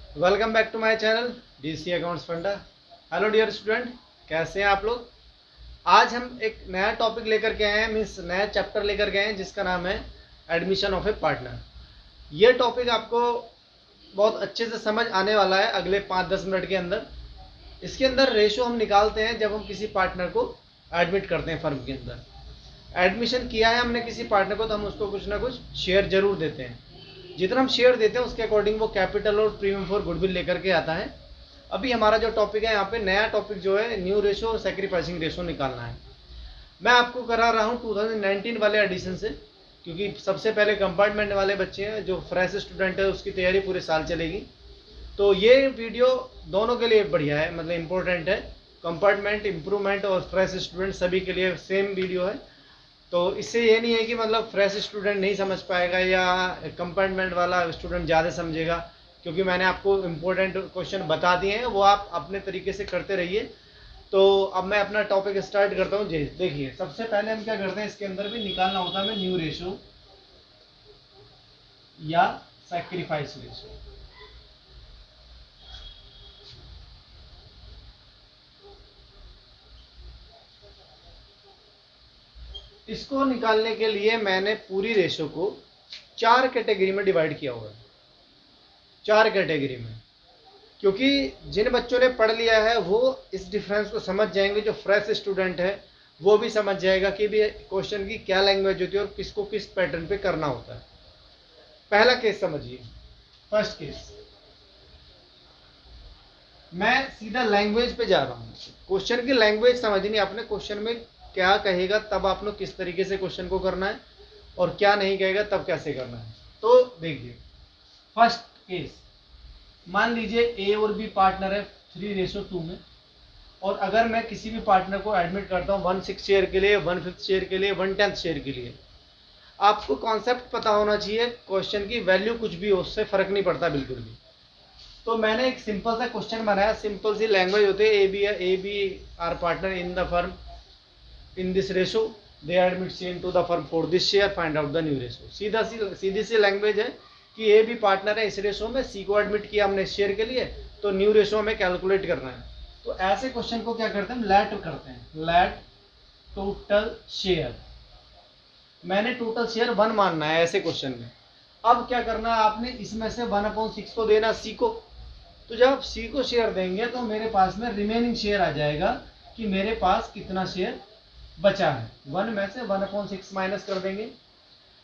Welcome back to my channel DC accounts funda. Hello dear student, कैसे हैं आप लोग। आज हम एक नया टॉपिक लेकर के आए हैं, मीन्स नया चैप्टर लेकर के आए हैं जिसका नाम है एडमिशन ऑफ ए पार्टनर। ये टॉपिक आपको बहुत अच्छे से समझ आने वाला है अगले 5-10 मिनट के अंदर। इसके अंदर रेशो हम निकालते हैं जब हम किसी पार्टनर को एडमिट करते हैं फर्म के अंदर। एडमिशन किया है हमने किसी पार्टनर को तो हम उसको कुछ ना कुछ शेयर जरूर देते हैं। जितना हम शेयर देते हैं उसके अकॉर्डिंग वो कैपिटल और प्रीमियम फॉर गुडविल लेकर के आता है। अभी हमारा जो टॉपिक है यहाँ पे नया टॉपिक जो है न्यू रेशो और सेक्रीफाइसिंग रेशो निकालना है। मैं आपको करा रहा हूँ 2019 वाले एडिशन से, क्योंकि सबसे पहले कंपार्टमेंट वाले बच्चे हैं, जो फ्रेश स्टूडेंट है उसकी तैयारी पूरे साल चलेगी। तो ये वीडियो दोनों के लिए बढ़िया है, मतलब इम्पोर्टेंट है। कंपार्टमेंट, इम्प्रूवमेंट और फ्रेश स्टूडेंट सभी के लिए सेम वीडियो है। तो इससे ये नहीं है कि मतलब फ्रेश स्टूडेंट नहीं समझ पाएगा या कंपार्टमेंट वाला स्टूडेंट ज़्यादा समझेगा, क्योंकि मैंने आपको इम्पोर्टेंट क्वेश्चन बता दिए हैं, वो आप अपने तरीके से करते रहिए। तो अब मैं अपना टॉपिक स्टार्ट करता हूँ। जी देखिए, सबसे पहले हम क्या करते हैं, इसके अंदर भी निकालना होता है हमें न्यू रेशो या सैक्रिफाइस रेशो। इसको निकालने के लिए मैंने पूरी रेशो को 4 कैटेगरी में डिवाइड किया हुआ है, 4 कैटेगरी में। क्योंकि जिन बच्चों ने पढ़ लिया है वो इस डिफरेंस को समझ जाएंगे, जो फ्रेश स्टूडेंट है वो भी समझ जाएगा कि भी क्वेश्चन की क्या लैंग्वेज होती है और किसको किस पैटर्न पे करना होता है। पहला केस समझिए, फर्स्ट केस। मैं सीधा लैंग्वेज पे जा रहा हूँ। क्वेश्चन की लैंग्वेज समझनी आपने, क्वेश्चन में क्या कहेगा तब आपने किस तरीके से क्वेश्चन को करना है, और क्या नहीं कहेगा तब कैसे करना है। तो देखिए, फर्स्ट केस, मान लीजिए ए और बी पार्टनर है 3:2 में, और अगर मैं किसी भी पार्टनर को एडमिट करता हूँ 1/6 शेयर के लिए, 1/5 शेयर के लिए, 1/10 शेयर के लिए। आपको कॉन्सेप्ट पता होना चाहिए, क्वेश्चन की वैल्यू कुछ भी हो उससे फर्क नहीं पड़ता बिल्कुल भी। तो मैंने एक सिंपल सा क्वेश्चन बनाया, सिंपल सी लैंग्वेज होती है, A B R partner in the firm in this ratio, they admit C into the firm for this share, find out the new ratio. सीधी सी लैंग्वेज है कि ए भी partner है इस ratio में, सी को एडमिट किया हमने शेयर के लिए, तो न्यू रेशो हमें कैलकुलेट करना है। तो ऐसे क्वेश्चन को क्या करते हैं, लेट करते हैं, लेट टोटल शेयर। मैंने टोटल शेयर 1 मानना है ऐसे क्वेश्चन में। अब क्या करना है आपने, इसमें से 1/6 को देना सी को। तो जब आप सी को शेयर देंगे तो मेरे पास में रिमेनिंग शेयर आ जाएगा कि मेरे पास कितना शेयर बचा है। 1 में से 1/6 माइनस कर देंगे।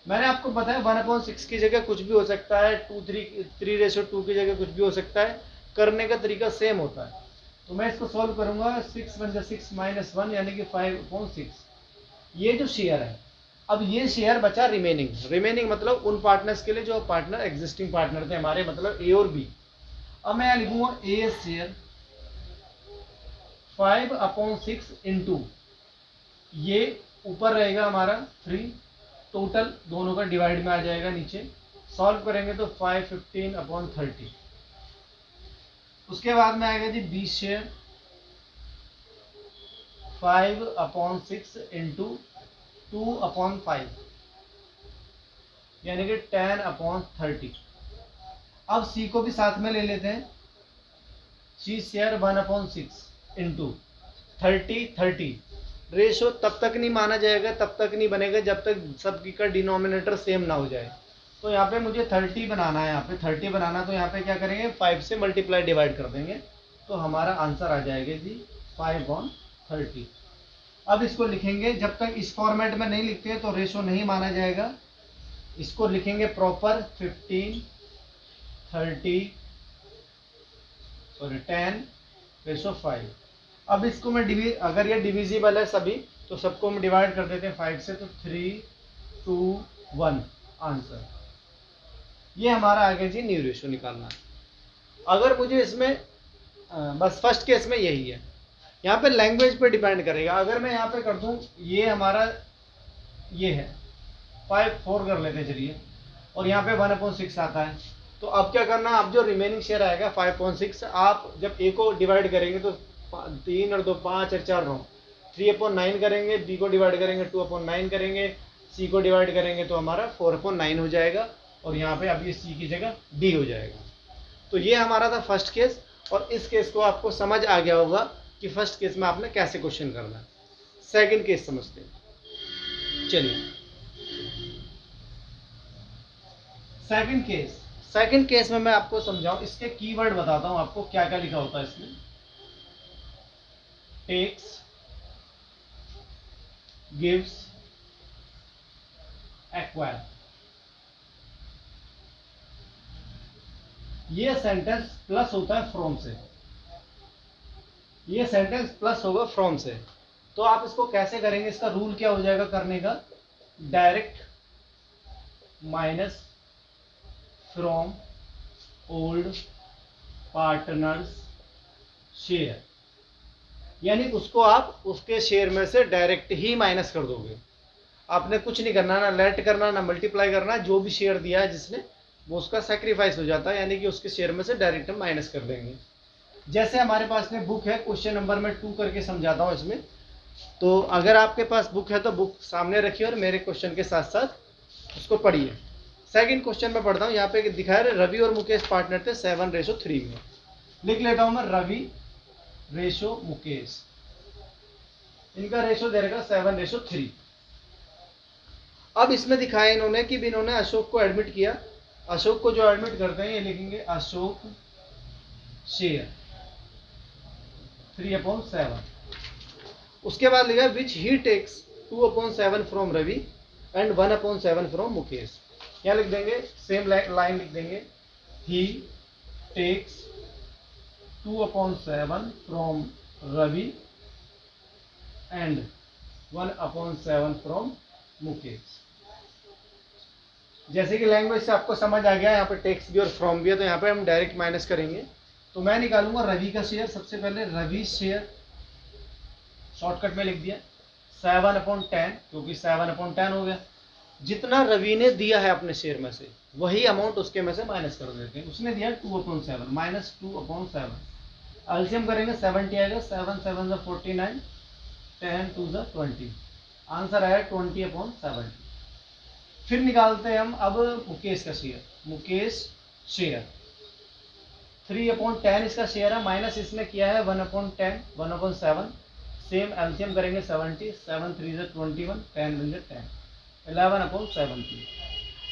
मैंने आपको बताया 1/6 की जगह कुछ भी हो सकता है, 3:2 की जगह कुछ भी हो सकता है, करने का तरीका सेम होता है। तो मैं इसको सॉल्व करूंगा, 6 × 6 - 1 यानी कि 5/6। ये जो शेयर है, अब ये शेयर बचा रिमेनिंग मतलब उन पार्टनर्स के लिए जो पार्टनर एग्जिस्टिंग पार्टनर थे हमारे, मतलब ए और बी। अब मैं लिखूंगा ए शेयर 5/6 इंटू, ये ऊपर रहेगा हमारा 3, टोटल दोनों का डिवाइड में आ जाएगा नीचे। सॉल्व करेंगे तो 5/15/30। उसके बाद में आएगा जी बी शेयर 5/6 इंटू 2/5 यानी कि 10/30। अब सी को भी साथ में ले लेते हैं, सी शेयर 1/6 इंटू 30। रेशो तब तक नहीं माना जाएगा, तब तक नहीं बनेगा जब तक सबकी का डिनोमिनेटर सेम ना हो जाए। तो यहाँ पे मुझे 30 बनाना है, यहाँ पे 30 बनाना, तो यहाँ पे क्या करेंगे, 5 से मल्टीप्लाई डिवाइड कर देंगे, तो हमारा आंसर आ जाएगा जी 5/30। अब इसको लिखेंगे, जब तक इस फॉर्मेट में नहीं लिखते तो रेशो नहीं माना जाएगा। इसको लिखेंगे प्रॉपर 15, 30, 10/5। अब इसको मैं अगर ये डिविजिबल है सभी, तो सबको हम डिवाइड कर देते हैं 5 से, तो 3, 2, 1 आंसर। ये हमारा आगे जी न्यू रेशो निकालना है। अगर मुझे इसमें बस फर्स्ट केस में यही है, यहाँ पे लैंग्वेज पे डिपेंड करेगा। अगर मैं यहाँ पे कर दूँ, ये हमारा ये है 5/4 कर लेते हैं चलिए, और यहाँ पे 1/6 आता है। तो अब क्या करना, अब जो रिमेनिंग शेयर आएगा 5/6, आप जब ए को डिवाइड करेंगे तो 3 और 2 5 और 4 9, 3/9 करेंगे, बी को डिवाइड करेंगे 2/9 करेंगे, सी को डिवाइड करेंगे तो हमारा 4/9 हो जाएगा, और यहाँ पे अब ये सी की जगह डी हो जाएगा। तो ये हमारा था फर्स्ट केस, और इस केस को आपको समझ आ गया होगा कि फर्स्ट केस में आपने कैसे क्वेश्चन करना है। सेकंड केस समझते हैं। चलिए सेकंड केस में मैं आपको समझाऊं, इसके कीवर्ड बताता हूं आपको क्या क्या लिखा होता है इसमें। Takes, gives, acquire. ये सेंटेंस प्लस होता है फ्रॉम से, ये सेंटेंस प्लस होगा फ्रॉम से। तो आप इसको कैसे करेंगे, इसका रूल क्या हो जाएगा करने का, direct minus from old partners share, यानी उसको आप उसके शेयर में से डायरेक्ट ही माइनस कर दोगे। आपने कुछ नहीं करना, ना लेट करना ना मल्टीप्लाई करना, जो भी शेयर दिया है जिसने वो उसका सेक्रीफाइस हो जाता है, यानी कि उसके शेयर में से डायरेक्ट हम माइनस कर देंगे। जैसे हमारे पास में बुक है, क्वेश्चन नंबर में 2 करके समझाता हूँ इसमें। तो अगर आपके पास बुक है तो बुक सामने रखिए और मेरे क्वेश्चन के साथ साथ उसको पढ़िए। सेकंड क्वेश्चन में पढ़ता हूँ, यहाँ पे दिखाया रवि और मुकेश पार्टनर थे 7:3 में। लिख लेता हूँ मैं, रवि रेशो मुकेश, इनका रेशो दे रखा 7:3। अब इसमें दिखाया इन्होंने कि इन्होंने अशोक को एडमिट किया। अशोक को जो एडमिट करते हैं ये लिखेंगे अशोक शेयर 3/7। उसके बाद लिखा which he takes 2/7 from Ravi and 1/7 from Mukesh. यहाँ लिख देंगे सेम लाइन लिख देंगे, he takes 2/7 from Ravi and 1/7 from Mukesh. जैसे कि लैंग्वेज से आपको समझ आ गया, यहाँ पे टेक्स भी और फ्रॉम भी है, तो यहाँ पे हम डायरेक्ट माइनस करेंगे। तो मैं निकालूंगा रवि का शेयर। सबसे पहले रवि शेयर शॉर्टकट में लिख दिया 7/10, क्योंकि 7/10 हो गया। जितना रवि ने दिया है अपने शेयर में से वही अमाउंट उसके में से माइनस कर देते हैं। उसने दिया 2/7 माइनस 2/7, एलसीएम करेंगे 70 आएगा, 7 7 49, 10 2 20, आंसर आया 20/70। फिर निकालते हैं हम अब मुकेश का शेयर। मुकेश शेयर 3/10 इसका शेयर है, माइनस इसने किया है 1/10 1/7, सेम एलसीएम करेंगे 70, 7 3 21, 10 10, 11/70।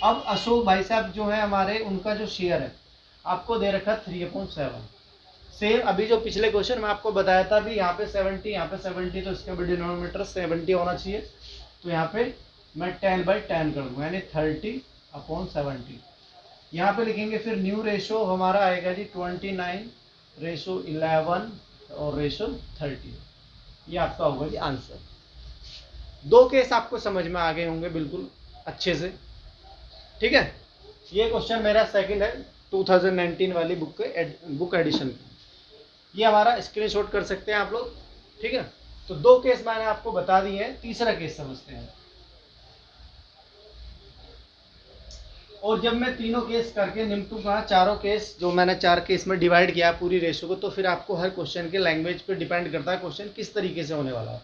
अब अशोक भाई साहब जो है हमारे, उनका जो शेयर है आपको दे रखा 3/7। सेम अभी जो पिछले क्वेश्चन में आपको बताया था, अभी यहाँ पे 70 यहाँ पे 70, तो इसका भी डिनोमिनेटर 70 होना चाहिए। तो यहाँ पे मैं 10/10 कर दूंगा, यानी 30/70। यहाँ पे लिखेंगे फिर न्यू रेशो हमारा आएगा जी 29:11 और रेशो 30। ये आपका होगा जी आंसर। 2 केस आपको समझ में आ गए होंगे बिल्कुल अच्छे से, ठीक है। ये क्वेश्चन मेरा सेकंड है 2019 वाली बुक एडिशन की। ये हमारा स्क्रीनशॉट कर सकते हैं आप लोग, ठीक है। तो 2 केस मैंने आपको बता दिए हैं, तीसरा केस समझते हैं। और जब मैं तीनों केस करके निपटूंगा, चारों केस जो मैंने 4 केस में डिवाइड किया पूरी रेशो को, तो फिर आपको हर क्वेश्चन के लैंग्वेज पे डिपेंड करता है क्वेश्चन किस तरीके से होने वाला है।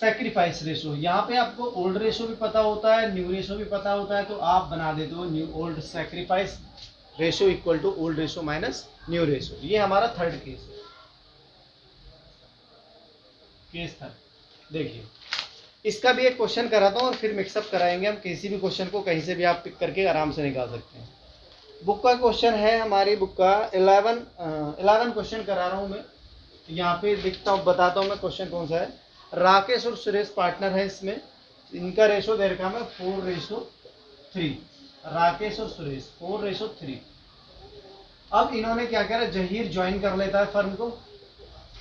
सैक्रिफाइस रेशो, यहाँ पे आपको ओल्ड रेशो भी पता होता है, न्यू रेशो भी पता होता है, तो आप बना देते हो new old sacrifice ratio equal to old ratio minus new ratio. ये हमारा थर्ड केस है। केस थर्ड देखिए, इसका भी एक क्वेश्चन कराता हूँ और फिर मिक्सअप कराएंगे हम। किसी भी क्वेश्चन को कहीं से भी आप पिक करके आराम से निकाल सकते हैं। बुक का क्वेश्चन है, हमारी बुक का 11 क्वेश्चन करा रहा हूँ मैं। यहाँ पे दिखता हूँ, बताता हूँ मैं क्वेश्चन कौन सा है। राकेश और सुरेश पार्टनर है इसमें, इनका रेशो दे रखा है 4:3। राकेश और सुरेश 4:3। अब इन्होंने क्या करा, जहीर ज्वाइन कर लेता है फर्म को।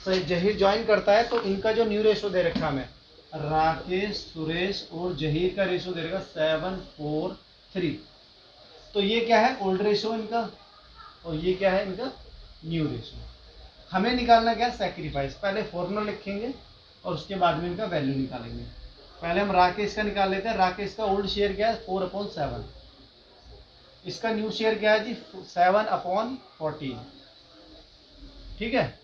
सही, जहीर ज्वाइन करता है, तो इनका जो न्यू रेशो दे रखा है राकेश सुरेश और जहीर का रेशो दे रखा 7:4:3। तो ये क्या है ओल्ड रेशो इनका, और ये क्या है इनका न्यू रेशो। हमें निकालना क्या है सैक्रिफाइस। पहले फॉर्मूला लिखेंगे और उसके बाद में इनका वैल्यू निकालेंगे। पहले हम राकेश का निकाल लेते हैं। राकेश का ओल्ड शेयर क्या है 4/7, इसका न्यू शेयर क्या है जी 7/14, ठीक है।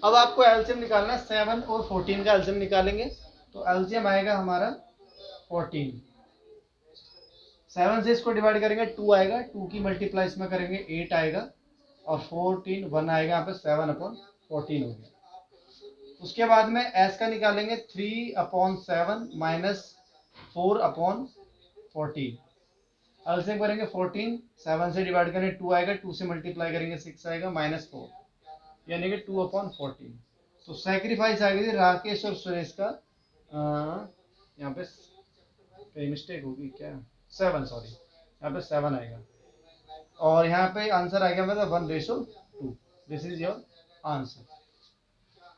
अब आपको एलसीएम निकालना है, 7 और 14 का एलसीएम निकालेंगे, तो एलसीएम आएगा हमारा 14। 7 से इसको डिवाइड करेंगे 2 आएगा, 2 की मल्टीप्लाई इसमें करेंगे 8 आएगा, और 14 1 आएगा यहाँ पे 7/14 हो गया। उसके बाद में s का निकालेंगे 3/7 माइनस 4/14। एलसीएम करेंगे 14, 7 से डिवाइड करेंगे 2 आएगा, 2 से मल्टीप्लाई करेंगे 6 आएगा, -4 यानी कि 2/14। तो सेक्रीफाइस आ गई थी राकेश और सुरेश का, यहाँ पे कहीं मिस्टेक होगी क्या, 7, सॉरी यहाँ पे 7 आएगा और यहाँ पे आंसर आ गया मतलब 1:2। This is your answer.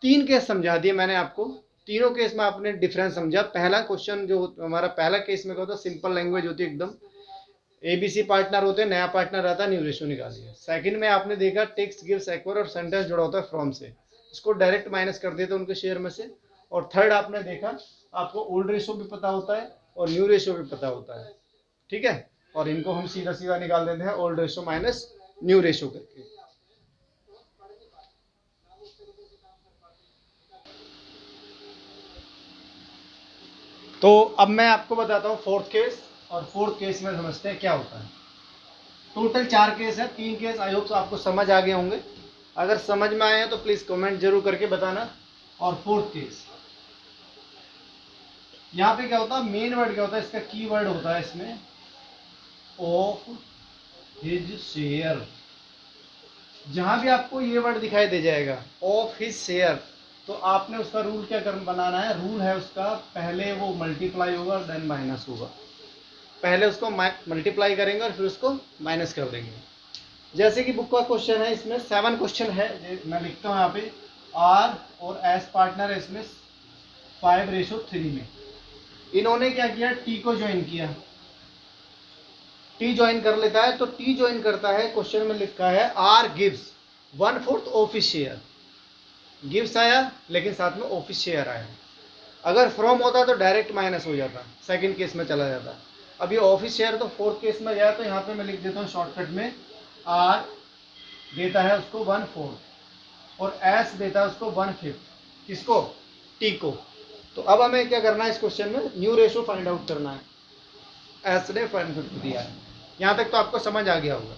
3 case समझा दिए मैंने आपको, तीनों केस में आपने डिफरेंस समझा। पहला क्वेश्चन जो हमारा पहला केस में क्या होता है, सिंपल लैंग्वेज होती है एकदम, एबीसी पार्टनर होते हैं, नया पार्टनर आता है, न्यू रेशियो निकालिए। सेकंड में आपने देखा टेक्स्ट गिव्स एक्वर और सेंटेंस जुड़ा होता है फ्रॉम से, इसको डायरेक्ट माइनस कर देते हैं उनके शेयर में से। और थर्ड आपने देखा आपको ओल्ड रेशियो भी पता होता है और न्यू रेशियो भी पता होता है, ठीक है, और इनको हम सीधा सीधा निकाल देते हैं old ratio minus new ratio करके। तो अब मैं आपको बताता हूँ फोर्थ केस, और फोर्थ केस में समझते हैं क्या होता है। टोटल 4 केस है, 3 केस आई होप आपको समझ आ गए होंगे। अगर समझ में आए हैं तो प्लीज कमेंट जरूर करके बताना। और फोर्थ केस, यहाँ पे क्या होता है, मेन वर्ड क्या होता है, इसका की वर्ड होता है इसमें ऑफ हिज शेयर। जहां भी आपको ये वर्ड दिखाई दे जाएगा ऑफ हिज शेयर, तो आपने उसका रूल क्या कर बनाना है, रूल है उसका पहले वो मल्टीप्लाई होगा देन माइनस होगा। पहले उसको मल्टीप्लाई करेंगे और फिर उसको माइनस कर देंगे। जैसे कि बुक का क्वेश्चन है, इसमें 7 क्वेश्चन है, मैं लिखता हूँ यहाँ पे आर और एस पार्टनर है इसमें 5:3 में। इन्होंने क्या किया, टी को ज्वाइन किया, टी ज्वाइन कर लेता है। तो टी ज्वाइन करता है, क्वेश्चन में लिखा है R gives 1/4 of his share. Gives आया लेकिन साथ में ऑफिस शेयर आया। अगर फ्रॉम होता तो डायरेक्ट माइनस हो जाता, सेकंड केस में चला जाता। अब ये ऑफिस शेयर तो फोर्थ केस में गया, तो यहाँ पे मैं लिख देता हूँ शॉर्टकट में, आर देता है उसको 1/4 और एस देता है उसको 1/5। किसको, टी को। तो अब हमें क्या करना है, इस क्वेश्चन में न्यू रेशियो फाइंड आउट करना है। एस ने 1/5 दिया है, यहाँ तक तो आपको समझ आ गया होगा।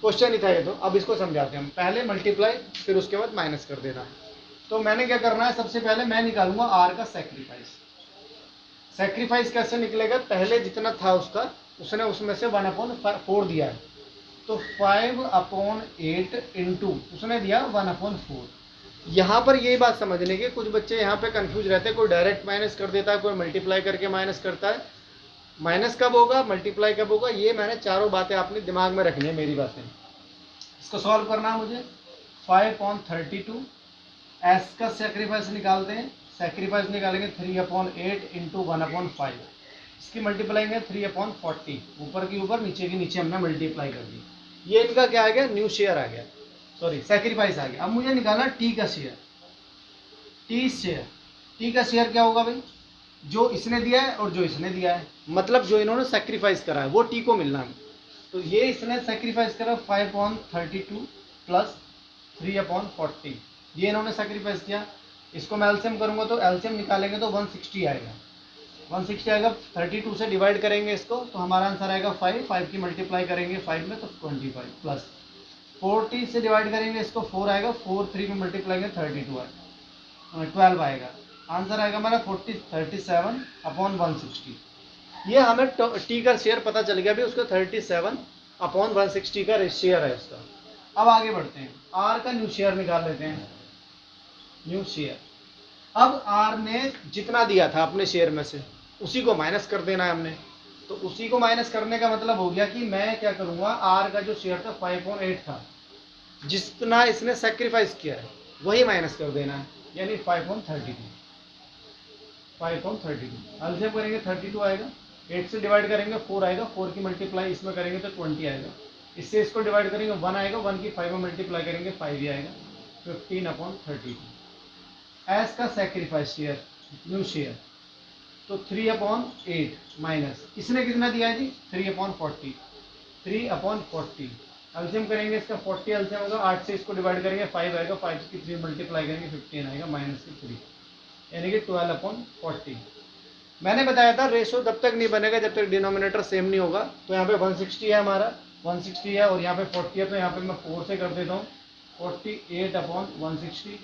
क्वेश्चन ही था ये। तो अब इसको समझाते हैं हम, पहले मल्टीप्लाई फिर उसके बाद माइनस कर देना है। तो मैंने क्या करना है, सबसे पहले मैं निकालूंगा आर का सेक्रीफाइस। सेक्रीफाइस कैसे निकलेगा, पहले जितना था उसका उसने उसमें से 1/4 दिया है, तो 5/8 इंटू उसने दिया 1/4। यहाँ पर यही बात समझने की, कुछ बच्चे यहाँ पे कंफ्यूज रहते हैं, कोई डायरेक्ट माइनस कर देता है, कोई मल्टीप्लाई करके माइनस करता है। माइनस कब होगा, मल्टीप्लाई कब होगा, ये मैंने चारों बातें आपने दिमाग में रखनी है, मेरी बातें। इसको सॉल्व करना है मुझे। 5/32 एस का सेक्रीफाइस निकालते हैं। सेक्रीफाइस निकालेंगे 3/8 इंटू 1/5। इसकी मल्टीप्लाई है 3/40, ऊपर की ऊपर नीचे की नीचे हमने मल्टीप्लाई कर दी। ये इनका क्या आ गया, न्यू शेयर आ गया, सॉरी सेक्रीफाइस आ गया। अब मुझे निकालना टी का शेयर। टी शेयर, टी का शेयर क्या होगा भाई, जो इसने दिया है और जो इसने दिया है, मतलब जो इन्होंने सेक्रीफाइस करा है वो टी को मिलना है। तो ये इसने सेक्रीफाइस करा 5/32 प्लस 3/40, ये इन्होंने सेक्रीफाइस किया। इसको मैं एलसीएम करूंगा तो एलसीएम निकालेंगे तो 160 आएगा। 160 आएगा, 32 से डिवाइड करेंगे इसको तो हमारा आंसर आएगा 5 की मल्टीप्लाई करेंगे 5 में तो 25 प्लस 40 से डिवाइड करेंगे इसको 4 आएगा, 4 3 में मल्टीप्लाई करेंगे 32 आएगा, 12 आएगा। आंसर आएगा हमारा 37/160। ये हमें टी का शेयर पता चल गया भी, उसका 37/160 का शेयर है उसका। अब आगे बढ़ते हैं, आर का न्यू शेयर निकाल लेते हैं। न्यू शेयर, अब आर ने जितना दिया था अपने शेयर में से उसी को माइनस कर देना है हमने। तो उसी को माइनस करने का मतलब हो गया कि मैं क्या करूंगा, आर का जो शेयर था 5/8 था, जितना इसने सेक्रीफाइस किया है वही माइनस कर देना है, यानी 5/32। 5/32 एलसीएम करेंगे 32 आएगा, 8 से डिवाइड करेंगे 4 आएगा, 4 की मल्टीप्लाई इसमें करेंगे तो 20 आएगा, इससे इसको डिवाइड करेंगे 1 आएगा, 1 की 5 में मल्टीप्लाई करेंगे 5 ही आएगा, 15/32। एस का सेक्रीफाइस शेयर, न्यू शेयर, तो 3/8 माइनस इसने कितना दिया है जी 3/40, 3/40 एलसीएम करेंगे इसका 40 एलसीएम होगा, 8 से इसको डिवाइड करेंगे 5 आएगा, 5 की 3 मल्टीप्लाई करेंगे 15 आएगा, माइनस की 3 यानी कि 12/40। मैंने बताया था रेशो तब तक नहीं बनेगा जब तक डिनोमिनेटर सेम नहीं होगा। तो यहाँ पे 160 है हमारा, 160 है और यहाँ पे 40 है, तो यहाँ पे मैं 4 से कर देता हूँ 48/160,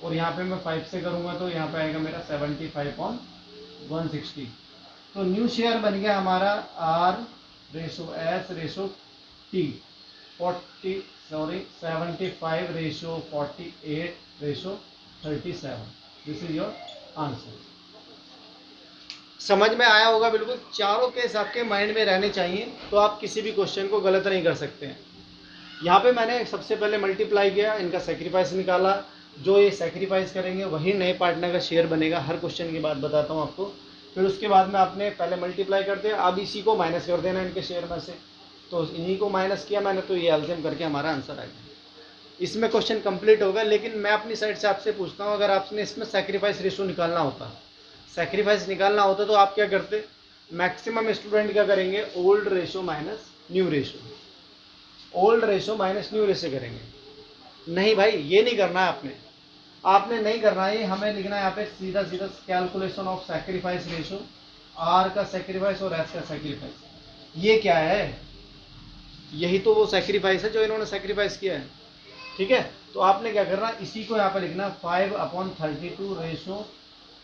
और यहाँ पे मैं 5 से करूँगा तो यहाँ पे आएगा मेरा 75/160। तो न्यू शेयर बन गया हमारा R/S/T 75/48/37। This is your answer. समझ में आया होगा बिल्कुल, चारों केस आपके माइंड में रहने चाहिए, तो आप किसी भी क्वेश्चन को गलत नहीं कर सकते हैं। यहाँ पे मैंने सबसे पहले मल्टीप्लाई किया, इनका सेक्रीफाइस निकाला, जो ये सेक्रीफाइस करेंगे वही नए पार्टनर का शेयर बनेगा, हर क्वेश्चन की बात बताता हूँ आपको। फिर उसके बाद में आपने पहले मल्टीप्लाई कर दिया, अब इसी को माइनस कर देना इनके शेयर में से, तो इन्हीं को माइनस किया मैंने, तो ये एलसीएम करके हमारा आंसर आ गया। इसमें क्वेश्चन कंप्लीट होगा, लेकिन मैं अपनी साइड से आपसे पूछता हूँ, अगर आपने इसमें सेक्रीफाइस रेशो निकालना होता तो आप क्या करते? मैक्सिमम स्टूडेंट क्या करेंगे? Old ratio minus new ratio, old ratio minus new ratio करेंगे। नहीं भाई, ये नहीं करना है आपने नहीं करना है, हमें लिखना है यहाँ पे सीधा सीधा calculation of sacrifice ratio, R का सैक्रिफाइस और एस का सैक्रिफाइस। ये क्या है? यही तो वो सैक्रिफाइस है जो इन्होंने सैक्रिफाइस किया है, ठीक है। तो आपने क्या करना, इसी को यहाँ पे लिखना 5/32 रेशो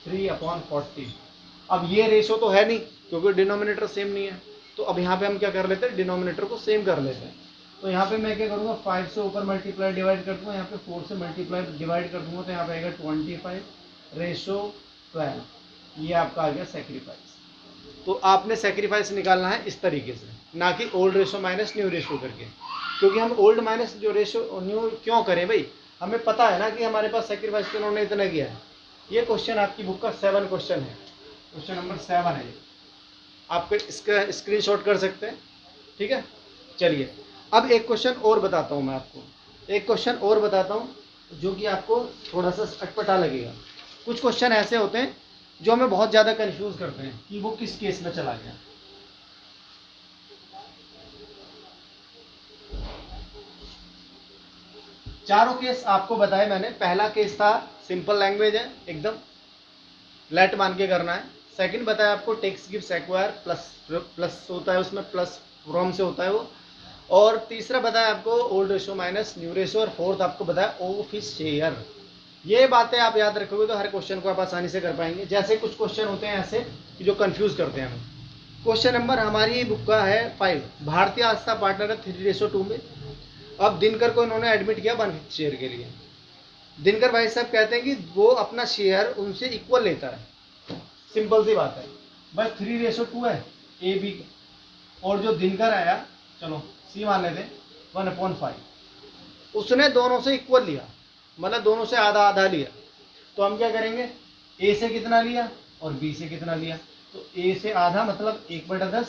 3/40। अब ये रेशो तो है नहीं क्योंकि डिनोमिनेटर सेम नहीं है, तो अब यहाँ पे हम क्या कर लेते हैं, डिनोमिनेटर को सेम कर लेते हैं। तो यहाँ पे मैं क्या करूँगा, 5 से ऊपर मल्टीप्लाई डिवाइड कर दूँगा, यहाँ पे 4 से मल्टीप्लाई डिवाइड कर दूँगा, तो यहाँ पे आएगा 25/12। ये आपका आ गया सेक्रीफाइस। तो आपने सेक्रीफाइस निकालना है इस तरीके से, ना कि old ratio minus new ratio करके, क्योंकि हम ओल्ड माइनस जो रेशो न्यू क्यों करें भाई, हमें पता है ना कि हमारे पास सेक्रीफाइस तो उन्होंने इतना किया है। ये क्वेश्चन आपकी बुक का 7 क्वेश्चन है, क्वेश्चन नंबर 7 है, आप इसका स्क्रीनशॉट कर सकते हैं, ठीक है। चलिए अब एक क्वेश्चन और बताता हूँ मैं आपको, एक क्वेश्चन और बताता हूँ जो कि आपको थोड़ा सा अटपटा लगेगा। कुछ क्वेश्चन ऐसे होते हैं जो हमें बहुत ज़्यादा कंफ्यूज करते हैं कि वो किस केस में चला गया। चारों केस आपको बताए मैंने। पहला केस था सिंपल लैंग्वेज है, एकदम लेट मान के करना है। सेकंड बताया आपको टेक्स्ट गिव्स एक्वायर, प्लस होता है उसमें, प्लस फ्रॉम से होता है वो। और तीसरा बताया आपको old ratio minus new ratio, और फोर्थ आपको बताया ऑफिस शेयर। ये बातें आप याद रखोगे तो हर क्वेश्चन को आप आसानी से कर पाएंगे। जैसे कुछ क्वेश्चन होते हैं ऐसे कि जो कंफ्यूज करते हैं हमें। क्वेश्चन नंबर हमारी बुक का है 5, भारतीय आस्था पार्टनर है 3:2 में। अब दिनकर को इन्होंने एडमिट किया 1/5 शेयर के लिए। दिनकर भाई साहब कहते हैं कि वो अपना शेयर उनसे इक्वल लेता है, सिंपल सी बात है, बस 3:2 है ए बी, और जो दिनकर आया, चलो सी मान लेते हैं, 1/5, उसने दोनों से इक्वल लिया, मतलब दोनों से आधा आधा लिया। तो हम क्या करेंगे, ए से कितना लिया और बी से कितना लिया, तो ए से आधा मतलब 1/10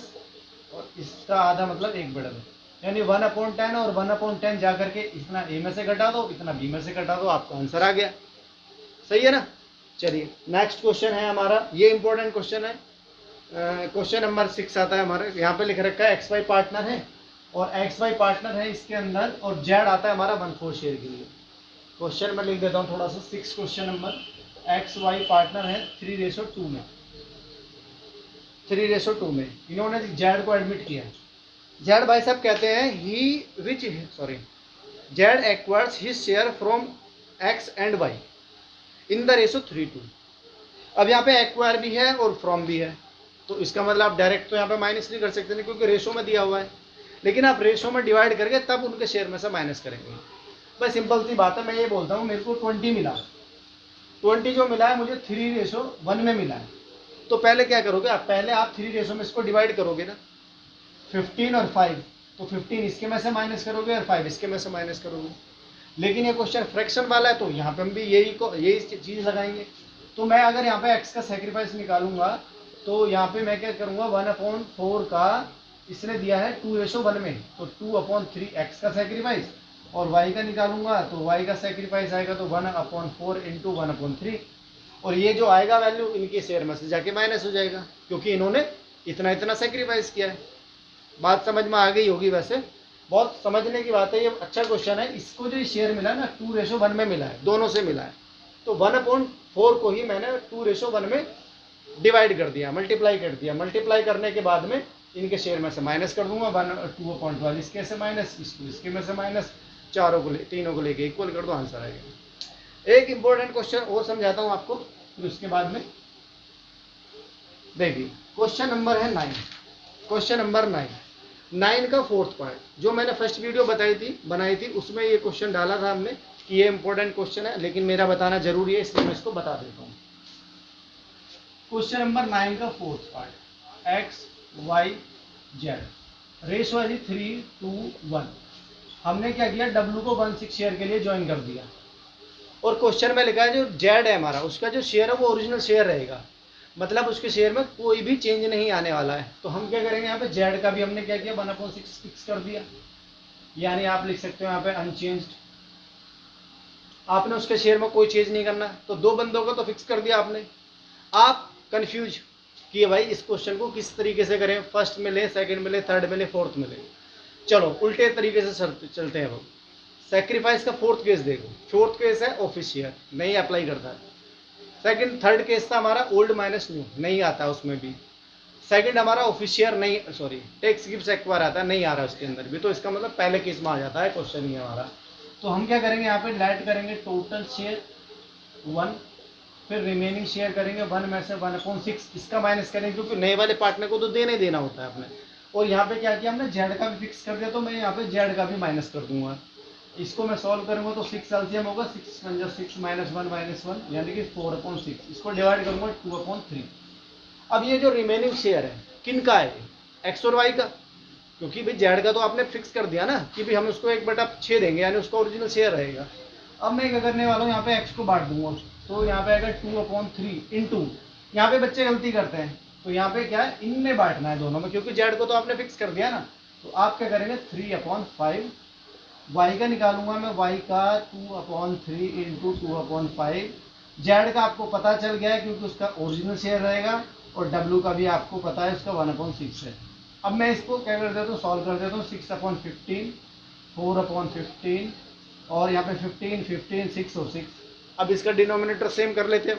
और इसका आधा मतलब 1/10, यानी 1/10 और 1/10 जा करके इतना ए में से घटा दो, इतना बी में से घटा दो, आपका आंसर आ गया। सही है ना। चलिए नेक्स्ट क्वेश्चन है हमारा, ये इंपॉर्टेंट क्वेश्चन है। क्वेश्चन नंबर 6 आता है हमारे, यहाँ पे लिख रखा है XY पार्टनर है और XY पार्टनर है इसके अंदर, और Z आता है हमारा 1/4 शेयर के लिए। क्वेश्चन मैं लिख देता हूँ थोड़ा सा, 6 क्वेश्चन नंबर, XY पार्टनर है 3:2 में, 3:2 में इन्होंने Z को एडमिट किया है। Z भाई साहब कहते हैं Z acquires his share from X and Y in the ratio 3:2। अब यहाँ पे एक्वायर भी है और फ्रॉम भी है, तो इसका मतलब आप डायरेक्ट तो यहाँ पे माइनस नहीं कर सकते नहीं, क्योंकि रेशो में दिया हुआ है, लेकिन आप रेशो में डिवाइड करके तब उनके शेयर में से माइनस करेंगे। बस सिंपल सी बात है। मैं ये बोलता हूँ मेरे को 20 मिला, 20 जो मिला है मुझे 3:1 में मिला है, तो पहले क्या करोगे आप, पहले आप 3 में इसको डिवाइड करोगे ना, 15 और 5, तो 15 इसके में से माइनस करोगे और 5 इसके में से माइनस करोगे। लेकिन ये क्वेश्चन फ्रैक्शन वाला है, तो यहाँ पे हम भी यही चीज़ लगाएंगे। तो मैं अगर यहाँ पे x का सेक्रीफाइस निकालूंगा, तो यहाँ पे मैं क्या करूँगा, 1/4 का इसने दिया है 2:1 में, तो 2/3 x का सेक्रीफाइस, और y का निकालूंगा तो y का सेक्रीफाइस आएगा तो 1/4 इंटू 1/3, और ये जो आएगा वैल्यू इनके शेयर में से जाके माइनस हो जाएगा, क्योंकि इन्होंने इतना इतना सेक्रीफाइस किया है। बात समझ में आ गई होगी, वैसे बहुत समझने की बात है, ये अच्छा क्वेश्चन है। इसको जो शेयर मिला ना 2:1 में मिला है, दोनों से मिला है, तो 1/4 को ही मैंने 2:1 में डिवाइड कर दिया, मल्टीप्लाई कर दिया। मल्टीप्लाई करने के बाद में इनके शेयर में से माइनस कर दूंगा 2/12, इसके से माइनस, इसके में से माइनस, चारों को तीनों को लेके इक्वल कर दो, आंसर आएगा। एक इंपॉर्टेंट क्वेश्चन और समझाता हूं आपको, फिर उसके बाद में देखिए क्वेश्चन नंबर है 9। क्वेश्चन नंबर 9 का फोर्थ पार्ट जो मैंने फर्स्ट वीडियो बनाई थी उसमें ये क्वेश्चन डाला था हमने कि ये इंपॉर्टेंट क्वेश्चन है, लेकिन मेरा बताना जरूरी है इसलिए मैं इसको बता देता हूँ। क्वेश्चन नंबर 9 का fourth part, X Y Z ratio है 3:1। हमने क्या किया, डब्ल्यू को 1/6 शेयर के लिए ज्वाइन कर दिया, और क्वेश्चन में लिखा है जो जेड है हमारा, उसका जो शेयर है वो ओरिजिनल शेयर रहेगा, मतलब उसके शेयर में कोई भी चेंज नहीं आने वाला है। तो हम क्या करेंगे, यहाँ पे जेड का भी हमने क्या किया, 1/6 फिक्स कर दिया, यानी आप लिख सकते हो यहाँ पे अनचेंज्ड। आपने उसके शेयर में कोई चेंज नहीं करना, तो दो बंदों को तो फिक्स कर दिया आपने। आप कंफ्यूज कि भाई इस क्वेश्चन को किस तरीके से करें, फर्स्ट में ले, सेकंड में ले, थर्ड में ले, फोर्थ में ले। चलो उल्टे तरीके से चलते हैं। सेक्रीफाइस का फोर्थ केस देखो, फोर्थ केस है ऑफिशियल, नहीं अप्लाई करता है। सेकंड थर्ड केस था हमारा ओल्ड माइनस न्यू, नहीं आता उसमें भी। सेकंड हमारा ऑफिशियल नहीं, सॉरी टैक्स गिव्स एक्वायर आता है, नहीं आ रहा उसके अंदर भी, तो इसका मतलब पहले केस में आ जाता है क्वेश्चन ये हमारा। तो हम क्या करेंगे, यहाँ पे लेट करेंगे टोटल शेयर 1, फिर रिमेनिंग शेयर करेंगे 1 में से 1/6, इसका माइनस करेंगे क्योंकि नए वाले पार्टनर को तो देना ही देना होता है अपने। और यहाँ पे क्या किया हमने, जेड का भी फिक्स कर दिया, तो मैं यहाँ पे जेड का भी माइनस कर दूंगा। इसको मैं सॉल्व करूंगा तो 6 एलसीएम होगा, 6 × 6 -1 यानी कि 4/6। इसको डिवाइड करूंगा 2/3। अब ये जो रिमेनिंग शेयर है किनका है, एक्स और वाई का, क्योंकि भाई जेड का तो आपने फिक्स कर दिया ना कि भाई हम उसको 1/6 देंगे, यानी उसका ओरिजिनल शेयर रहेगा। अब मैं क्या करने वाला हूँ, यहाँ पे एक्स को बांट दूंगा, तो यहाँ पे आएगा 2/3 इंटू, यहाँ पे बच्चे गलती करते हैं, तो यहाँ पे क्या है, इनमें बांटना है दोनों में, क्योंकि जेड को तो आपने फिक्स कर दिया ना। तो आप क्या करेंगे 3/5, वाई का निकालूंगा मैं, वाई का 2/3 इंटू 2/5। जेड का आपको पता चल गया है क्योंकि उसका ओरिजिनल शेयर रहेगा, और डब्ल्यू का भी आपको पता है उसका 1/6 है। अब मैं इसको क्या कर देता हूँ, सॉल्व कर देता हूँ, 6/15, 4/15, और यहाँ पे 15, 15, 6 और 6। अब इसका डिनोमिनेटर सेम कर लेते हैं,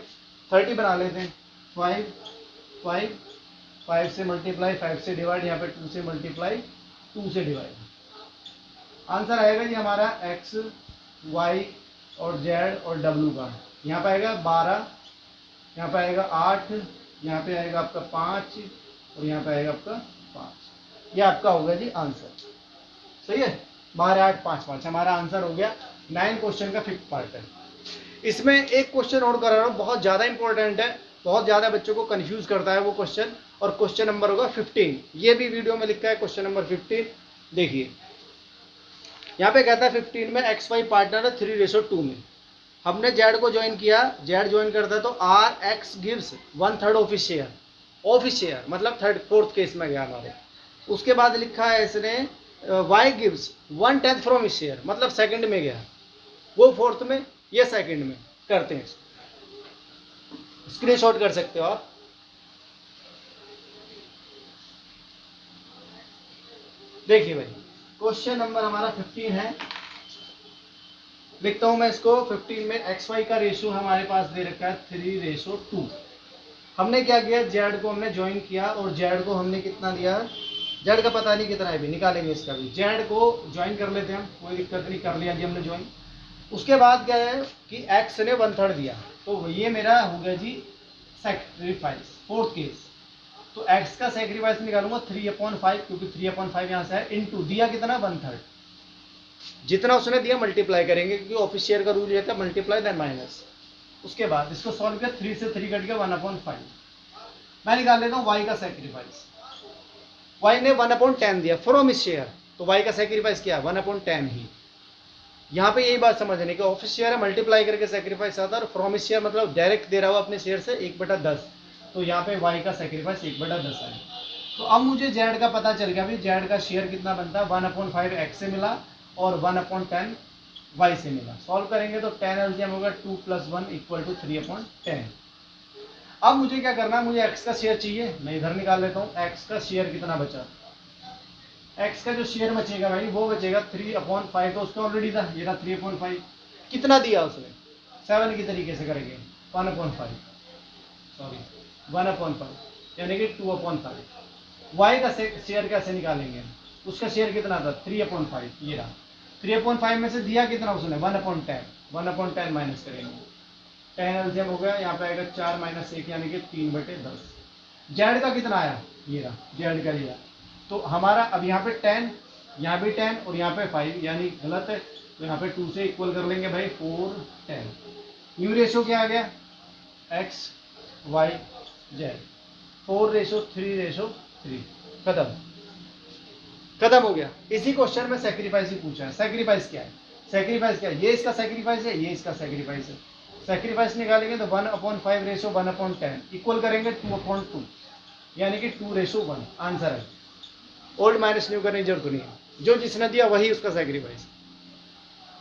30 बना लेते हैं। 5 से मल्टीप्लाई, 5 से डिवाइड, यहाँ पे 2 से मल्टीप्लाई, 2 से डिवाइड। आंसर आएगा जी हमारा एक्स वाई और जेड और डब्ल्यू का। यहाँ पे आएगा 12, यहाँ पे आएगा 8, यहाँ पे आएगा आपका 5, और यहाँ पे आएगा आपका 5। ये आपका होगा जी आंसर, सही है। 12, 8, 5, 5 हमारा आंसर हो गया। 9 क्वेश्चन का फिफ्थ पार्ट है। इसमें एक क्वेश्चन और करा रहा हूँ, बहुत ज़्यादा इंपॉर्टेंट है, बहुत ज़्यादा बच्चों को कंफ्यूज करता है वो क्वेश्चन, और क्वेश्चन नंबर होगा 15। ये भी वीडियो में लिखा है क्वेश्चन नंबर 15। देखिए यहाँ पे कहता है 15 में एक्स वाई पार्टनर है 3:2 में। हमने जेड को ज्वाइन किया, जेड ज्वाइन करता है तो R X gives 1/3 of his share, of his share मतलब फोर्थ केस में गया हमारे। उसके बाद लिखा है इसने Y gives 1/10 from his share, मतलब सेकंड में गया, वो फोर्थ में, ये सेकंड में। करते हैं, स्क्रीनशॉट कर सकते हो आप। देखिए भाई क्वेश्चन नंबर हमारा 15 है, लिखता हूं मैं इसको। 15 में एक्स वाई का रेशियो हमारे पास दे रखा है 3:2। हमने क्या किया, जेड को हमने ज्वाइन किया, और जेड को हमने कितना दिया, जेड का पता नहीं कितना है, भी निकालेंगे इसका भी। जेड को ज्वाइन कर लेते हैं हम, कोई दिक्कत नहीं, कर लिया जी हमने ज्वाइन। उसके बाद क्या है कि एक्स ने 1/3 दिया, तो ये मेरा हो गया जी सैक्रिफाइस, फोर्थ केस। तो एक्स का सैक्रिफाइस निकालूंगा 3/5, क्योंकि 3/5 यहाँ से है, इनटू दिया कितना 1/3, जितना उसने दिया मल्टीप्लाई करेंगे, क्योंकि ऑफिस शेयर का रूल ये था मल्टीप्लाई देन माइनस। उसके बाद इसको सॉल्व किया, 3 से 3 कट गया 1/5। मैं निकाल लेता हूँ वाई का सैक्रिफाइस। वाई ने 1/10 दिया फ्रॉम हिज शेयर, तो वाई का सैक्रिफाइस क्या है 1/10 ही। यहाँ पे यही बात समझने की, ऑफिस शेयर है मल्टीप्लाई करके सैक्रिफाइस आता है, और फ्रॉम हिज शेयर मतलब डायरेक्ट दे रहा हुआ अपने शेयर से 1/10, तो यहाँ पे वाई का सैक्रिफाइस 1/10 है। तो अब मुझे जेड का पता चल गया, भाई जेड का शेयर कितना बनता है, 1/5 एक्स से मिला और 1/10 वाई से मिला। सॉल्व करेंगे तो 10 एलसीएम होगा, 2 + 1 = 3/10। अब मुझे क्या करना है, मुझे एक्स का शेयर चाहिए, मैं इधर निकाल लेता हूँ। एक्स का शेयर कितना बचा, एक्स का जो शेयर बचेगा भाई वो बचेगा 3/5, तो उसका ऑलरेडी था, ये था 3/5। कितना दिया उसने, 7 की तरीके से करेंगे 1/5, सॉरी 1/5 यानी कि 2/5। y का शेयर कैसे निकालेंगे, उसका शेयर कितना था 3/5, ये रहा 3/5 में से दिया कितना उसने 1/10, 1/10 माइनस करेंगे, 10 एलसीएम हो गया, यहाँ पे आएगा 4 - 1 यानी कि 3/10। जेड का कितना आया, ये रहा जेड का लिया, तो हमारा अब यहाँ पे 10, यहाँ भी 10 और यहाँ पे 5 यानी गलत है, तो यहाँ पे 2 से इक्वल कर लेंगे भाई 4 10। न्यू रेशो क्या आ गया x y z, 4:3:3, खत्म हो गया। इसी क्वेश्चन में सेक्रीफाइस ही पूछा है। सेक्रीफाइस क्या है, सेक्रीफाइस क्या है, ये इसका सेक्रीफाइस है, ये इसका सेक्रीफाइस है। सेक्रीफाइस निकालेंगे तो 1/5:1/10 इक्वल करेंगे 2/2 यानी कि 2:1 आंसर है। ओल्ड माइनस न्यू करने की जरूरत नहीं है, जो जिसने दिया वही उसका सेक्रीफाइस।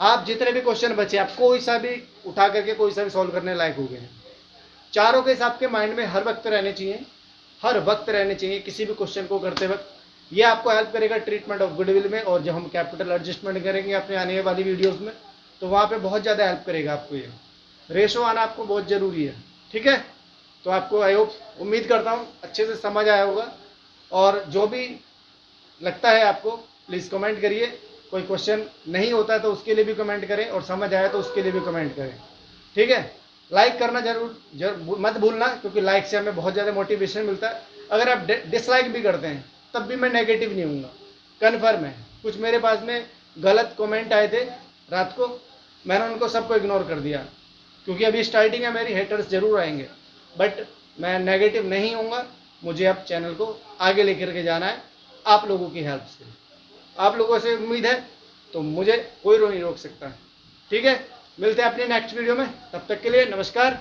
आप जितने भी क्वेश्चन बचे आप कोई सा भी उठा करके कोई सा भी सॉल्व करने लायक हो गए हैं। चारों के आपके माइंड में हर वक्त रहने चाहिए, हर वक्त रहने चाहिए किसी भी क्वेश्चन को करते वक्त। ये आपको हेल्प करेगा ट्रीटमेंट ऑफ गुडविल में, और जब हम कैपिटल एडजस्टमेंट करेंगे अपने आने वाली वीडियोस में तो वहाँ पे बहुत ज़्यादा हेल्प करेगा आपको। ये रेशो आना आपको बहुत ज़रूरी है, ठीक है। तो आपको आई होप, उम्मीद करता हूँ अच्छे से समझ आया होगा, और जो भी लगता है आपको प्लीज़ कमेंट करिए। कोई क्वेश्चन नहीं होता है तो उसके लिए भी कमेंट करें, और समझ आया तो उसके लिए भी कमेंट करें, ठीक है। लाइक करना जरूर मत भूलना, क्योंकि लाइक से हमें बहुत ज़्यादा मोटिवेशन मिलता है। अगर आप डिसलाइक भी करते हैं तब भी मैं नेगेटिव नहीं हूँगा, कन्फर्म है। कुछ मेरे पास में गलत कमेंट आए थे रात को, मैंने उनको सबको इग्नोर कर दिया, क्योंकि अभी स्टार्टिंग है मेरी, हेटर्स जरूर आएंगे, बट मैं नेगेटिव नहीं होऊंगा। मुझे अब चैनल को आगे लेकर के जाना है आप लोगों की हेल्प से। आप लोगों से उम्मीद है तो मुझे कोई नहीं रोक सकता, ठीक है। मिलते हैं अपने नेक्स्ट वीडियो में, तब तक के लिए नमस्कार।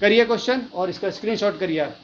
करिए क्वेश्चन और इसका स्क्रीनशॉट करिए आप।